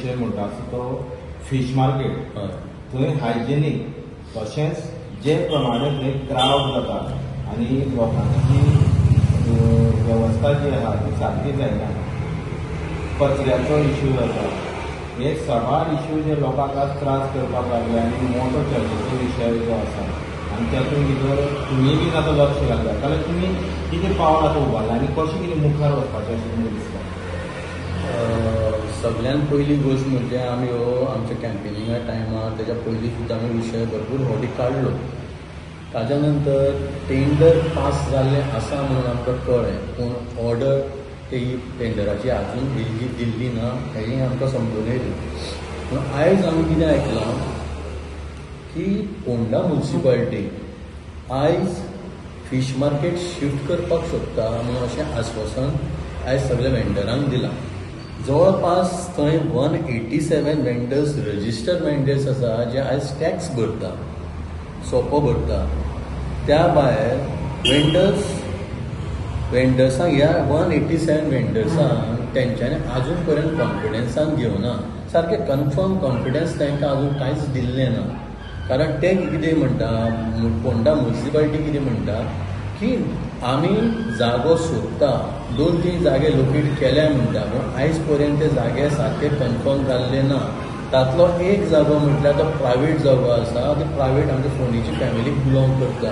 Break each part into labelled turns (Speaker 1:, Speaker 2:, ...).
Speaker 1: विशय म्हणटा तो फीश मार्केट. थंय हायजेनीक तशेंच जे प्रमाणे थंय क्रावड जाता आनी लोकांची वेवस्था जी आहा ती सारकी जायना. कचऱ्याचो इश्यू जाता. हे सगळा इश्यू जे लोकांक आज त्रास करपाक लागले आनी मोठो चर्चेचो विशय जो आसा आनी तातूंत भितर तुमी बी आतां लक्ष घालता जाल्यार तुमी कितें पावल आतां उबारला आनी कशें कितें मुखार वचपाचें अशें तुमकां दिसता?
Speaker 2: सगळ्यात पहिली गोष्ट म्हणजे आमी हो आमच्या कॅम्पेनिंगा टायमार तेच्या पयलीं सुद्दां आमी विशय भरपूर फावटी काडलो. ताज्या नंतर टेंडर पास जाल्लें आसा म्हणून आमकां कळ्ळें, पूण ऑर्डर ही टेंडराची आजून जी दिल्ली ना हेंय आमकां समजून येयलें. पूण आयज आमी कितें आयकलां की फोंडा म्युनिसिपालिटी आयज फीश मार्केट शिफ्ट करपाक सोदता म्हणून अशें आश्वासन आयज सगळ्या वेंडरांक दिलां. जवळपास थंय 187 वेंडर्स रजिस्टर्ड वेंडर्स आसा जे आयज टॅक्स भरता, सोपो भरता. त्या भायर वेंडर्सांक ह्या 187 वेंडर्सांक तेंच्यांनी आजून पर्यंत कॉन्फिडन्सान घेवना. सारकें कन्फर्म कॉन्फिडन्स तांकां आजून कांयच दिल्लें ना. कारण ते कितें म्हणटा, फोंडा म्युनिसिपालिटी कितें म्हणटा की आमी जागो सोदता, 2-3 जागे लोकेट केल्या म्हणटा, पूण आयज पर्यंत ते जागे सारके कन्फर्म जाल्ले ना. तातलो एक जागो म्हटल्यार तो प्रायवेट जागो आसा, तो प्रायवेट आमच्या फोंडेची फॅमिलीक बिलॉंग करता.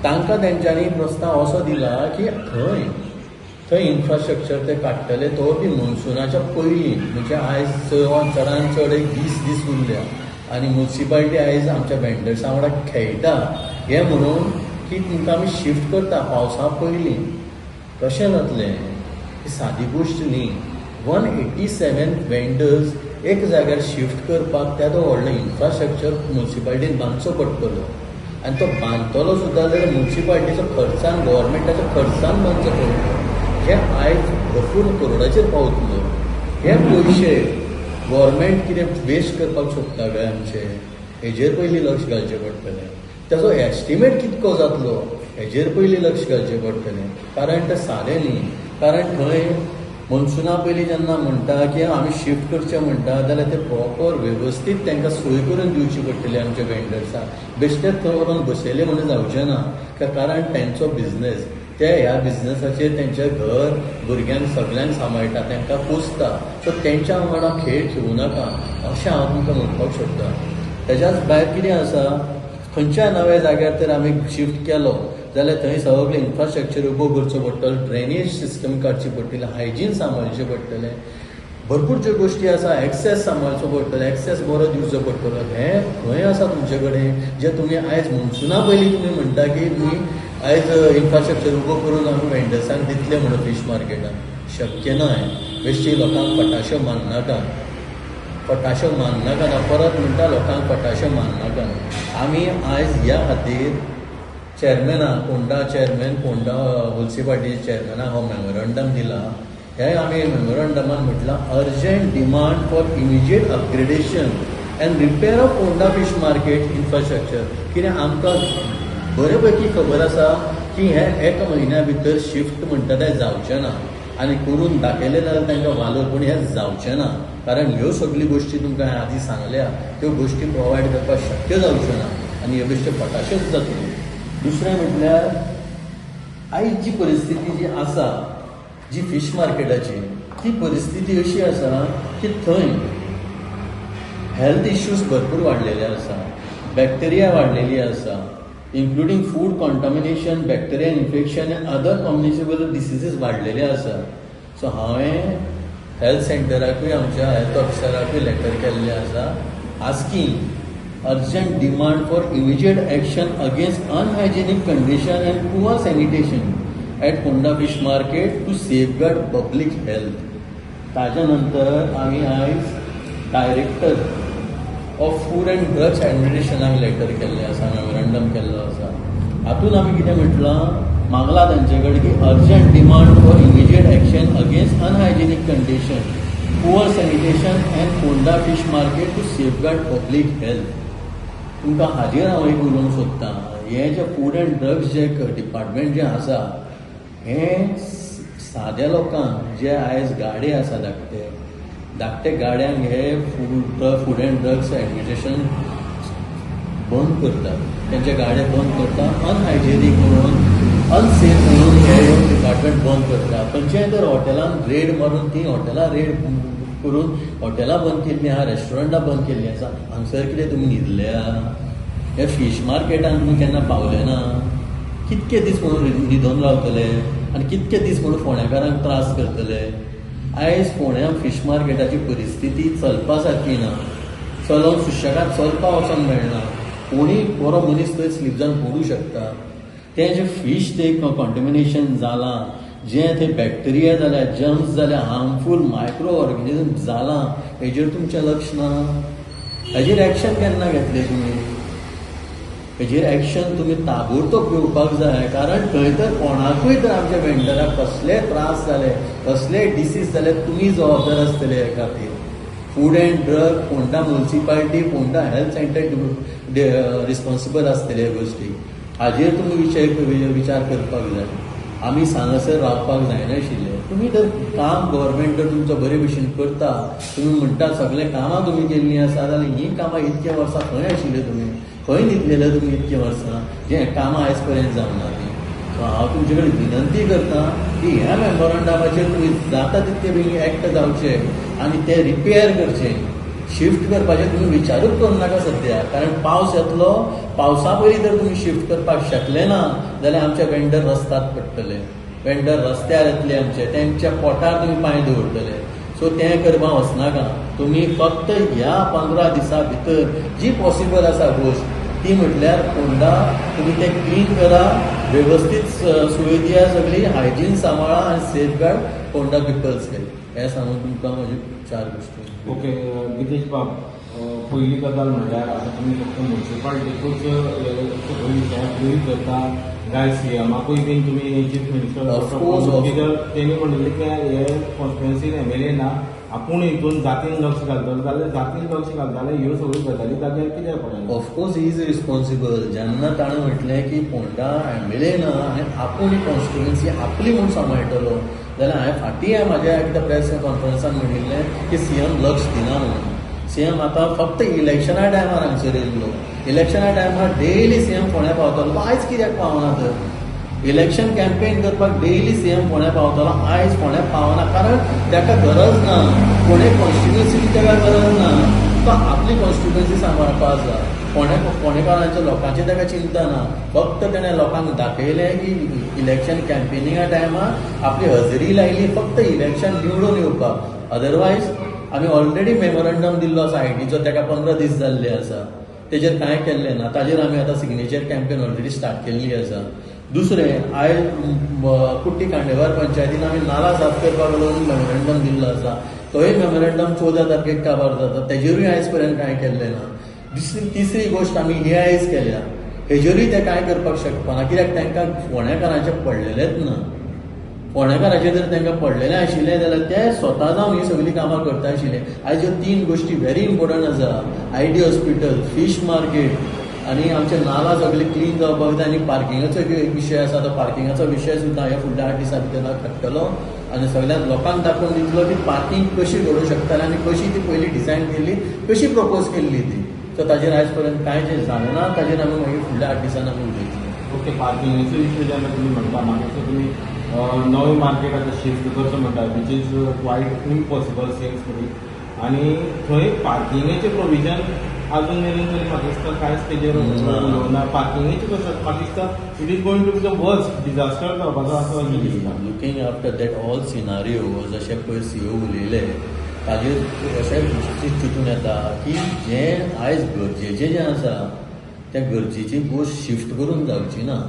Speaker 2: तांकां तेंच्यांनी प्रस्ताव असो दिला की थंय इन्फ्रास्ट्रक्चर ते काडटले, तो बी मॉन्सुनाच्या पयलीं, म्हणजे आयज चडांत चड एक 20 दीस उरल्या आनी म्युनिसिपालिटी आयज आमच्या वेंडर्सां वांगडा खेळटा हें म्हणून की तुमकां आमी शिफ्ट करता पावसा पयलीं. कशें जातलें? ही सादी गोश्ट न्ही. 187 वेंडर्स एक जाग्यार शिफ्ट करपाक त्या व्हडलो इन्फ्रास्ट्रक्चर म्युनिसिपालिटीन बांदचो पडटलो आनी तो बांदतलो सुद्दां जाल्यार म्युनिसिपालिटीचो खर्चान, गव्हर्मेंटाच्या खर्चान बांदचो पडटलो. हे आयज भरपूर करोडाचेर पावतलो. हे पयशे गव्हर्मेंट कितें वेस्ट करपाक सोदता काय आमचे, हेजेर पयलीं लक्ष घालचें पडटलें. ताचो एस्टिमेट कितको जातलो हेजेर पयलीं लक्ष घालचें पडटलें. कारण तें सादें न्ही. कारण थंय मॉन्सुना पयलीं जेन्ना म्हणटा की आमी शिफ्ट करचें म्हणटा जाल्यार ते प्रॉपर वेवस्थीत तांकां सोय करून दिवची पडटली आमच्या वेंडर्सांक. बेश्टेच थंय व्हरून बसयलें म्हणून जावचें ना. कारण तांचो बिझनेस, ते ह्या बिझनेसाचेर तेंचें घर, भुरग्यांक सगळ्यांक सांबाळटा, तांकां पोसता. सो तेंच्या वांगडा खेळ खेळूं नाका अशें हांव तुमकां म्हणपाक सोदतां. तेज्याच भायर कितें आसा, खंयच्याय नव्या जाग्यार तर आमी शिफ्ट केलो जाल्यार थंय सगळें इन्फ्रास्ट्रक्चर उबो करचो पडटलो, ड्रेनेज सिस्टम काडची पडटली, हायजीन सांबाळचें पडटलें, भरपूर ज्यो गोश्टी आसा, एक्सेस सांबाळचो पडटलो, एक्सेस बरो दिवचो पडटलो. हें खंय आसा तुमचे कडेन जे तुमी आयज मॉन्सुना पयलीं तुमी म्हणटा की तुमी आयज इन्फ्रास्ट्रक्चर उबो करून आमी वेंडर्सांक दितले म्हणून फीश मार्केटान? शक्य नाय. बेश्टी लोकांक पटाश्यो मारनाका, पटाश्यो मारनाका ना. परत म्हणटा लोकांक पटाश्यो मारनाका. आमी आयज ह्या खातीर चॅरमॅनाक, फोंडा चॅरमॅन, फोंडा म्युनिसिपालिटीच्या चॅरमॅनाक हो मेमोरंडम दिला. हे आमी मेमोरंडमान म्हटलां urgent demand for immediate upgradation and repair of Ponda fish market infrastructure. कित्याक आमकां बरे पैकी खबर आसा की हें एका म्हयन्या भितर शिफ्ट म्हणटा तें जावचें ना आनी करून दाखयलें जाल्यार तांकां वालोर, पूण हें जावचें ना. कारण ह्यो सगळ्यो गोश्टी तुमकां हांवें आदीं सांगल्या त्यो गोश्टी प्रोवायड करपाक शक्य जावच्यो ना आनी ह्यो बेश्ट्यो पटाश्योच जातल्यो. दुसरें म्हटल्यार आयज जी परिस्थिती जी आसा जी फीश मार्केटाची, ती परिस्थिती अशी आसा की थंय हेल्थ इश्यूज भरपूर वाडलेले आसा, बॅक्टेरिया वाडलेली आसा, including food contamination, bacterial infection and other communicable diseases वाडलेले आसा. सो हांवें हेल्थ सेंटराकूय आमच्या हेल्थ ऑफिसराकूय लेटर केल्लें आसा asking urgent demand for immediate action against unhygienic condition and poor sanitation at Ponda fish market to safeguard public health. ताज्या नंतर आमी आयज director of food and drugs एडमिनिस्ट्रेशनाक लेटर केल्लें आसा, मेमोरंडम केल्लो आसा. हातूंत आमी कितें म्हटलां, मागला तांचे कडेन की urgent demand for immediate action against unhygienic condition, poor sanitation and Ponda fish market to safeguard public health. तुमकां हाजेर हांव एक उलोवंक सोदतां. हें जें फूड एंड ड्रग्स जे डिपार्टमेंट जें आसा, हें साद्या लोकांक जे आयज गाडे आसा धाकटे, धाकटे गाड्यांक हे फूड अँड ड्रग्स एडमिनिस्ट्रेशन बंद करतात. त्यांचे गाडे बंद करतात, अनहायजेनीक म्हणून, अनसेफ म्हणून हे डिपार्टमेंट बंद करतात. खंयच्याय तर हॉटेलान रेड मारून ती हॉटेलां रेड करून हॉटेलां बंद केल्लीं आहा, रेस्टॉरंटां बंद केल्लीं आसा. हांगसर कितें तुमी न्हिदल्या? हे फीश मार्केटान तुमी केन्ना पावले ना? कितके दीस म्हणून न्हिदून रावतले आनी कितके दीस म्हणून फोंड्याकारांक त्रास करतले? आयज फोंड्या फीश मार्केटाची परिस्थिती चलपा सारकी ना. चलोन सुशेगाद चलपा वचोंक मेळना. कोणी बरो मनीस थंय स्लीप जावन पडूं शकता. तें जें फीश तें कॉन्टॅमिनेशन जालां, जें थंय बॅक्टेरिया जाल्या, जर्म्स जाल्या, हार्मफूल मायक्रो ऑर्गेनिजम जालां, हेजेर तुमचें लक्ष ना. हेजेर एक्शन केन्ना घेतले तुमी? हेजेर एक्शन तुमी ताबडतोब घेवपाक जाय. कारण थंय तर कोणाकूय तर आमच्या वेंडराक कसले त्रास जाले, कसले डिसीज जाले, तुमी जबाबदार आसतले हे खातीर. Food and drug Phonda municipality, Phonda health centre responsible आसतले ह्या गोष्टी. हाजेर तुमी विचार करपाक जाय. आमी हांगासर रावपाक जायनाशिल्ले. तुमी जर काम गव्हर्मेंट जर तुमचो बरे भशेन करता, तुमी म्हणटा सगळें कामां तुमी केल्लीं आसा, जाल्यार हीं कामां इतके वर्सां खंय आशिल्ले तुमी? खंय न्हिदलेले तुमी इतके वर्सां? जें कामां आयज पर्यंत जावना तीं. सो हांव तुमचे कडेन विनंती करतां की ह्या मेमोरंडमाचेर तुमी जाता तितके बेगीन एक्ट जावचे आनी ते रिपेर करचे. शिफ्ट करपाचें तुमी विचारूच करूं नाका सद्या. कारण पावस येतलो, पावसा पयलीं जर तुमी शिफ्ट करपाक शकले ना जाल्यार आमचे वेंडर रस्त्यार पडटले. वेंडर रस्त्यार येतले आमचे, तेंच्या पोटार तुमी पांय दवरतले. सो तें करपाक वचनाका. तुमी फक्त ह्या 15 दिसां भितर जी पॉसिबल आसा गोश्ट ती म्हटल्यार फोंडा तुमी तें क्लीन करा, वेवस्थीत सोय दिया, सगळी हायजीन सांबाळा आनी सेफगार्ड फोंडा पिपल्स हेल्थ. हें सांगून तुमकां म्हज्यो 4 गोश्टी.
Speaker 1: ओके गितेश बाब, पयली गजाल म्हणल्यार आतां तुमी फक्त म्युनिसिपालिटीकूच विशय करता काय सीएमाकूय बीन तुमी चीफ मिनिस्टर कित्याक तेणी म्हणिल्लें की हे कॉन्स्टिट्युएन्सीन एमएलए ना, आपूण हितून जातीन लक्ष घालतलो जाल्यार जातीन लक्ष घालताले ह्यो सगळ्यो गजाली जाग्यार कित्याक पडना?
Speaker 2: Of course he is responsible. जेन्ना ताणें म्हटलें की फोंडा एमएलए ना आनी आपूण ही कॉन्स्टिट्युएन्सी आपली म्हूण सांबाळटलो, जाल्यार हांवें फाटीं म्हाज्या एकदां प्रेस कॉन्फरन्सान म्हणिल्लें की सीएम लक्ष दिना म्हणून. सीएम आतां फक्त इलेक्शना टायमार हांगसर येयल्लो. इलेक्शना टायमार डेली सीएम फोंड्या पावतालो. आयज कित्याक पावना तर? इलेक्शन कॅम्पेन करपाक डेली सीएम फोंड्या पावतालो, आयज फोंड्या पावना. कारण ताका गरज ना, फोंड्या कॉन्स्टिट्युएन्सीची ताका गरज ना. तो आपली कॉन्स्टिट्युएन्सी सांबाळपाक जाय. फोंडेकारांच्या लोकांची ताका चिंता ना. फक्त ताणें लोकांक दाखयलें की इलेक्शन कॅम्पेनिंगा टायमार आपली हजेरी लायली फक्त इलेक्शन निवडून येवपाक. अदरवायज आमी ऑलरेडी मेमोरंडम दिल्लो आसा आयटीचो, ताका 15 दीस जाल्ले आसा. तेजेर कांय केल्लें ना. ताजेर आमी आतां सिग्नेचर कॅम्पेन ऑलरेडी स्टार्ट केल्ली आसा. दुसरें, आयज कुट्टी खांडेवार पंचायतीन आमी नाला साफ करपाक लागून मेमोरंडम दिल्लो आसा. तोय मेमोरंडम 14 तारखेक काबार जाता. तेजेरूय आयज पर्यंत कांय केल्लें ना. तिसरी गोश्ट आमी ही आयज केल्या, हेजेरूय ते कांय करपाक शकपाना. कित्याक तांकां फोंड्याकारांचे पडलेलेच ना. फोंड्याकारांचे जर तांकां पडलेलें आशिल्लें जाल्यार ते स्वता जावन ही सगळीं कामां करता आशिल्ले. आयज ह्यो 3 गोश्टी व्हेरी इम्पॉर्टंट आसा. आयडी हॉस्पिटल, फीश मार्केट आनी आमचे नाला सगळे क्लीन जावपाक जाय. आनी पार्किंगाचो विशय आसा, तो पार्किंगाचो विशय सुद्दां ह्या फुडल्या 8 दिसां भितर हाडटलो आनी सगळ्यात लोकांक दाखोवन दितलो की पार्किंग कशी करूं शकताली आनी कशी ती पयली डिझायन केल्ली, कशी प्रपोज केल्ली ती. सो ताजेर आयज पर्यंत कांय जें जालें ना, ताजेर आमी मागीर फुडल्या 8 दिसांनी आमी उलयतले.
Speaker 1: ओके, पार्किंगाचो इश्यू जेन्ना तुमी म्हणटा, मागीर तुमी नवें मार्केट आतां शिफ्ट करचो म्हणटा, which is quiet impossible sense for it. आनी थंय पार्किंगाचें प्रोविजन अजून मेरेन तरी म्हाका दिसता कांयच तेजेर उलोवना. पार्किंगाचें कशें म्हाका दिसता it is going to be the worst disaster जावपाचो असो दिसता.
Speaker 2: Looking after that all scenario, जशें पयर सीओ उलयले ताजेर अशें चिंतून येता की जें आयज गरजेचें जें आसा त्या गरजेची गोश्ट शिफ्ट करून जावची ना.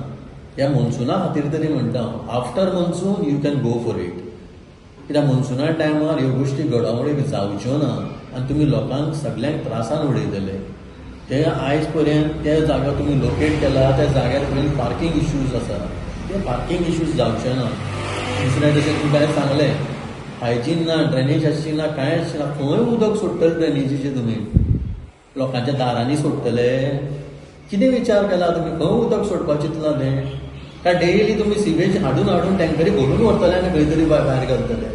Speaker 2: ह्या मनसुना खातीर तरी म्हणटा, after monsoon you can go for it. कित्याक मनसुना टायमार ह्यो गोश्टी घडामोडी जावच्यो ना आनी तुमी लोकांक सगळ्यांक त्रासान उडयतले. ते आयज पर्यंत त्या जाग्यार तुमी लोकेट केला, त्या जाग्यार पयलीं पार्किंग इश्यूज आसा, ते पार्किंग इश्यूज जावचे ना. दुसरें जशें तुमकां सांगलें, हायजीन ना, ड्रेनेज आसची ना, कांय आसची ना. खंय उदक सोडटले ड्रेनेजीचें तुमी? लोकांच्या दारांनी सोडटले? कितें विचार केला तुमी? खंय उदक सोडपाक चिंतलां तें? काय डेली तुमी सिवेज हाडून टँकरी भरून व्हरतले आनी खंय तरी भायर घालतले?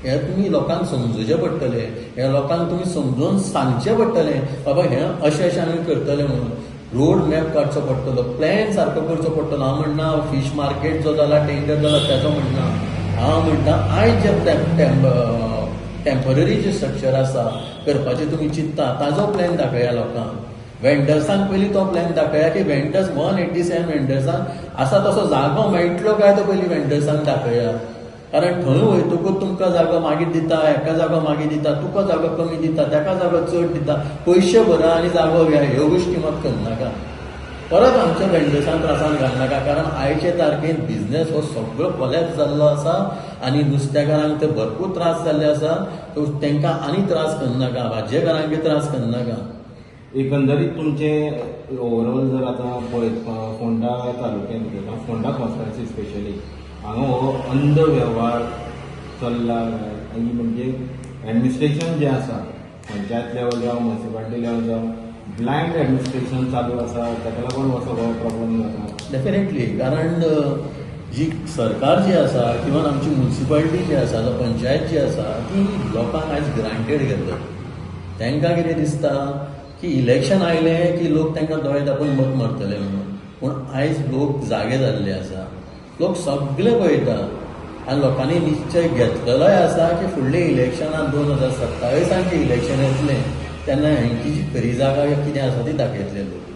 Speaker 2: हें तुमी लोकांक समजुचें पडटलें, हें लोकांक तुमी समजून सांगचें पडटलें बाबा हें अशें अशें आमी करतलें म्हणून. रोड मॅप काडचो पडटलो, प्लॅन सारको करचो पडटलो. हांव म्हणना फीश मार्केट जो जाला टेंडर जाला तेजो म्हणना, हांव म्हणटा आयज जे टेम्पररी जे स्ट्रक्चर आसा करपाचें तुमी चिंतता ताजो प्लॅन दाखया लोकांक. वेंडर्सांक पयलीं तो प्लॅन दाखया की वेंडर्स 187 वेंडर्सांक आसा तसो जागो मेळटलो काय तो पयलीं वेंडर्सांक दाखया. कारण थंय वयतकूच तुमकां जागो मागीर दिता, हेका जागो मागीर दिता, तुका जागो कमी दिता, तेका जागो चड दिता, पयशे भरा आनी जागो घेया, ह्यो गोश्टी मात करनाका. परत आमच्या वेंडर्सांक त्रासान घालनाका. कारण आयचे तारखेन बिझनेस हो सगळो कोलॅप्स जाल्लो आसा आनी नुस्तेकारांक ते भरपूर त्रास जाल्ले आसा. तांकां आनी त्रास करनाका, भाज्येकारांकय त्रास करनाका.
Speaker 1: एकंदरीत तुमचे ओवरऑल जर आतां पळयत फोंडा तालुक्यांत किंवा फोंडा कॉन्स्टिट्युएन्सी स्पेशली हांगा हो अंध वेव्हार चल्ला आनी म्हणजे एडमिनिस्ट्रेशन जें आसा पंचायत लेवल जावं म्युनिसिपालिटी लेवल जावं ब्लायंड एडमिनिस्ट्रेशन चालू आसा ताका लागून हो सगळो प्रॉब्लेम जाता.
Speaker 2: डेफिनेटली. कारण जी सरकार जी आसा किंवा आमची म्युनिसिपालिटी जी आसा जावं पंचायत जी आसा ती लोकांक आयज ग्रांटेड घेता. तांकां कितें दिसता की इलेक्शन आयलें की लोक तांकां दोळे धापून मत मारतले म्हणून. पूण आयज लोक जागे जाल्ले आसा, लोक सगळे पळयता आनी लोकांनी निश्चय घेतलेलोय आसा की फुडले इलेक्शनात 2027 इलेक्शन येतलें तेन्ना हेंची जी खरी जागा कितें आसा ती दाखयतले लोक.